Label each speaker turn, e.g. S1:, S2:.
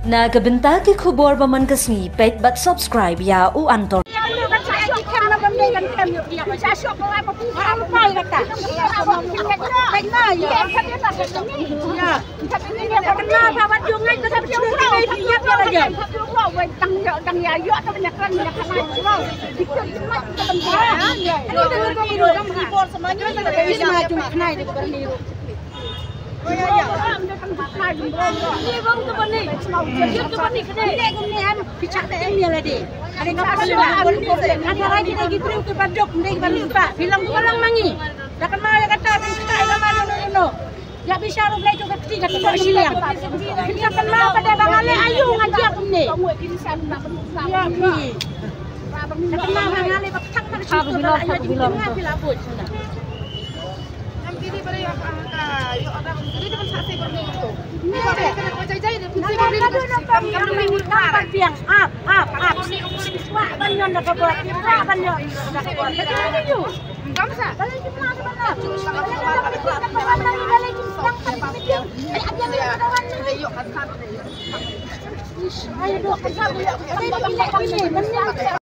S1: Na kabentagi kubor baman kasni pet but subscribe ya u anton.
S2: Ya bisa rumah itu ketiga tempat silang. Bisa kenal pada bangalnya ayu ngaji aku ni. Ya bi. Kenal bangalnya bakal pada situ pada ayu di tengah bila pun. Yang kiri pada yang yuk ada kiri depan sate berdua itu. Ini ada kena kocai-cai dia fungsi berdua. Kamu minggu kapan biang? Up. Wah banyak dah buat. Wah banyak dah buat. Betul. Kamu sah? Balik jumlah sebentar. Ayo dok,